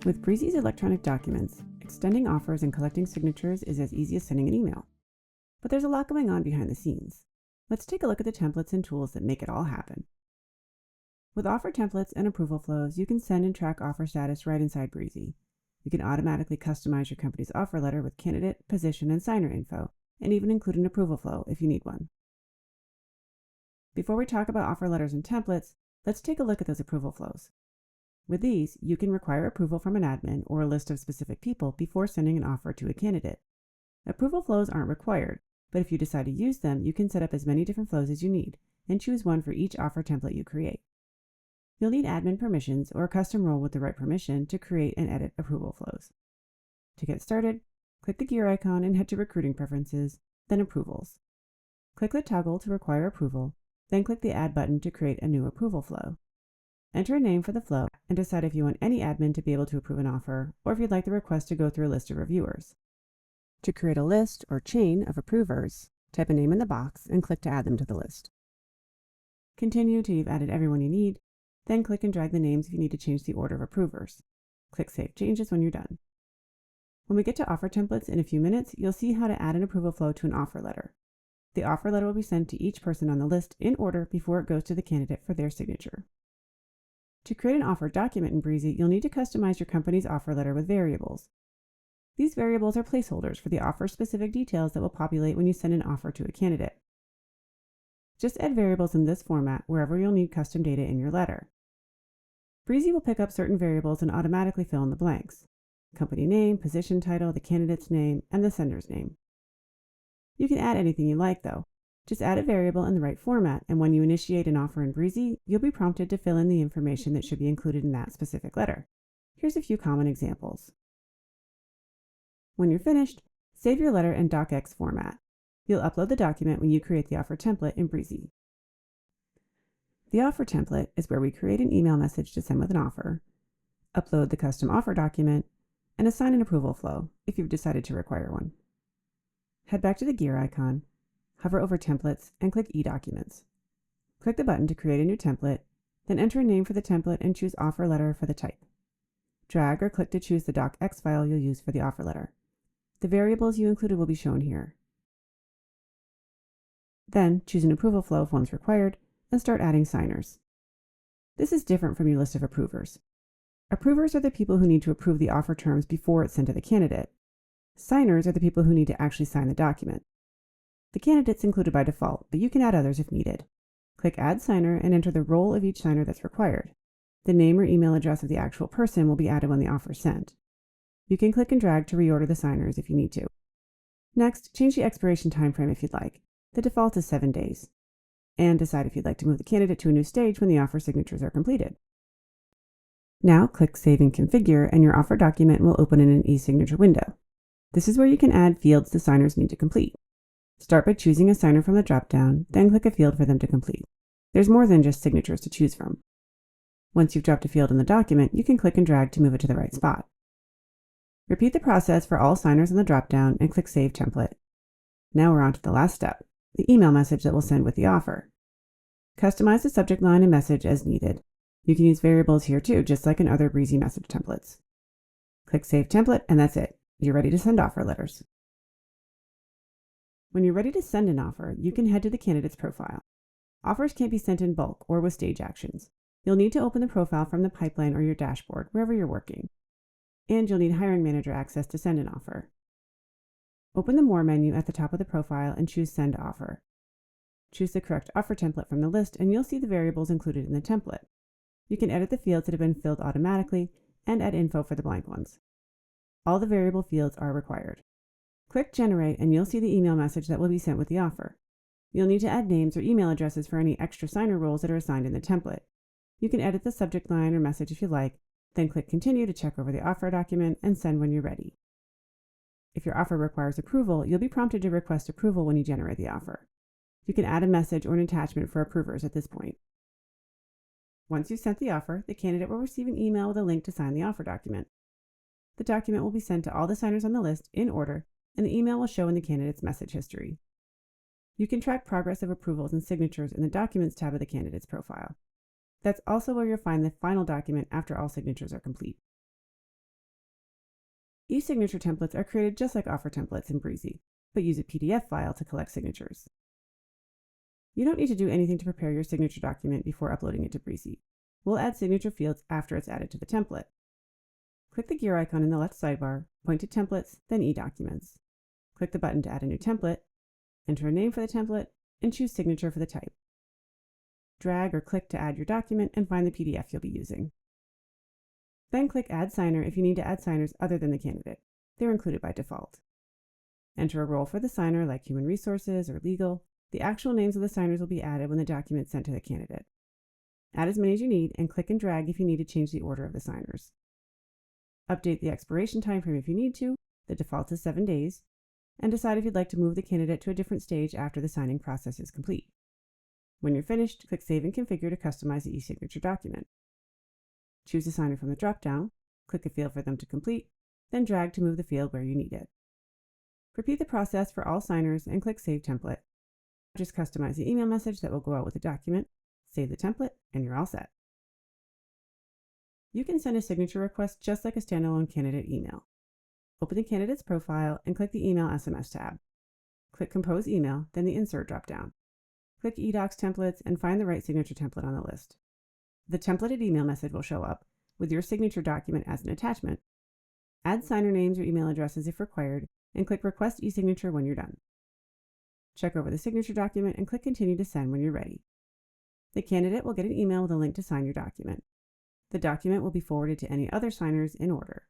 With Breezy's electronic documents, extending offers and collecting signatures is as easy as sending an email. But there's a lot going on behind the scenes. Let's take a look at the templates and tools that make it all happen. With offer templates and approval flows, you can send and track offer status right inside Breezy. You can automatically customize your company's offer letter with candidate, position, and signer info, and even include an approval flow if you need one. Before we talk about offer letters and templates, let's take a look at those approval flows. With these, you can require approval from an admin or a list of specific people before sending an offer to a candidate. Approval flows aren't required, but if you decide to use them, you can set up as many different flows as you need and choose one for each offer template you create. You'll need admin permissions or a custom role with the right permission to create and edit approval flows. To get started, click the gear icon and head to Recruiting Preferences, then Approvals. Click the toggle to require approval, then click the Add button to create a new approval flow. Enter a name for the flow and decide if you want any admin to be able to approve an offer or if you'd like the request to go through a list of reviewers. To create a list or chain of approvers, type a name in the box and click to add them to the list. Continue till you've added everyone you need, then click and drag the names if you need to change the order of approvers. Click Save Changes when you're done. When we get to offer templates in a few minutes, you'll see how to add an approval flow to an offer letter. The offer letter will be sent to each person on the list in order before it goes to the candidate for their signature. To create an offer document in Breezy, you'll need to customize your company's offer letter with variables. These variables are placeholders for the offer-specific details that will populate when you send an offer to a candidate. Just add variables in this format wherever you'll need custom data in your letter. Breezy will pick up certain variables and automatically fill in the blanks: company name, position title, the candidate's name, and the sender's name. You can add anything you like, though. Just add a variable in the right format, and when you initiate an offer in Breezy, you'll be prompted to fill in the information that should be included in that specific letter. Here's a few common examples. When you're finished, save your letter in docx format. You'll upload the document when you create the offer template in Breezy. The offer template is where we create an email message to send with an offer, upload the custom offer document, and assign an approval flow if you've decided to require one. Head back to the gear icon, hover over Templates, and click eDocuments. Click the button to create a new template, then enter a name for the template and choose Offer Letter for the type. Drag or click to choose the docx file you'll use for the offer letter. The variables you included will be shown here. Then choose an approval flow if one's required, and start adding signers. This is different from your list of approvers. Approvers are the people who need to approve the offer terms before it's sent to the candidate. Signers are the people who need to actually sign the document. The candidate's included by default, but you can add others if needed. Click Add Signer and enter the role of each signer that's required. The name or email address of the actual person will be added when the offer is sent. You can click and drag to reorder the signers if you need to. Next, change the expiration time frame if you'd like. The default is 7 days. And decide if you'd like to move the candidate to a new stage when the offer signatures are completed. Now click Save and Configure and your offer document will open in an eSignature window. This is where you can add fields the signers need to complete. Start by choosing a signer from the drop-down, then click a field for them to complete. There's more than just signatures to choose from. Once you've dropped a field in the document, you can click and drag to move it to the right spot. Repeat the process for all signers on the drop-down and click Save Template. Now we're on to the last step, the email message that we'll send with the offer. Customize the subject line and message as needed. You can use variables here too, just like in other Breezy message templates. Click Save Template and that's it. You're ready to send offer letters. When you're ready to send an offer, you can head to the candidate's profile. Offers can't be sent in bulk or with stage actions. You'll need to open the profile from the pipeline or your dashboard, wherever you're working. And you'll need hiring manager access to send an offer. Open the More menu at the top of the profile and choose Send Offer. Choose the correct offer template from the list and you'll see the variables included in the template. You can edit the fields that have been filled automatically and add info for the blank ones. All the variable fields are required. Click Generate and you'll see the email message that will be sent with the offer. You'll need to add names or email addresses for any extra signer roles that are assigned in the template. You can edit the subject line or message if you like, then click Continue to check over the offer document and send when you're ready. If your offer requires approval, you'll be prompted to request approval when you generate the offer. You can add a message or an attachment for approvers at this point. Once you've sent the offer, the candidate will receive an email with a link to sign the offer document. The document will be sent to all the signers on the list in order, and the email will show in the candidate's message history. You can track progress of approvals and signatures in the Documents tab of the candidate's profile. That's also where you'll find the final document after all signatures are complete. eSignature templates are created just like offer templates in Breezy, but use a PDF file to collect signatures. You don't need to do anything to prepare your signature document before uploading it to Breezy. We'll add signature fields after it's added to the template. Click the gear icon in the left sidebar, point to Templates, then eDocuments. Click the button to add a new template, enter a name for the template, and choose Signature for the type. Drag or click to add your document and find the PDF you'll be using. Then click Add Signer if you need to add signers other than the candidate. They're included by default. Enter a role for the signer like Human Resources or Legal. The actual names of the signers will be added when the document is sent to the candidate. Add as many as you need and click and drag if you need to change the order of the signers. Update the expiration time frame if you need to. The default is 7 days. And decide if you'd like to move the candidate to a different stage after the signing process is complete. When you're finished, click Save and Configure to customize the eSignature document. Choose a signer from the drop-down, click a field for them to complete, then drag to move the field where you need it. Repeat the process for all signers and click Save Template. Just customize the email message that will go out with the document, save the template, and you're all set. You can send a signature request just like a standalone candidate email. Open the candidate's profile and click the Email SMS tab. Click Compose Email, then the Insert drop-down. Click eDocs Templates and find the right signature template on the list. The templated email message will show up, with your signature document as an attachment. Add signer names or email addresses if required, and click Request eSignature when you're done. Check over the signature document and click Continue to send when you're ready. The candidate will get an email with a link to sign your document. The document will be forwarded to any other signers in order.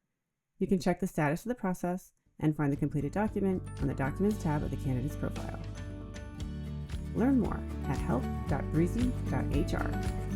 You can check the status of the process and find the completed document on the Documents tab of the candidate's profile. Learn more at help.breezy.hr.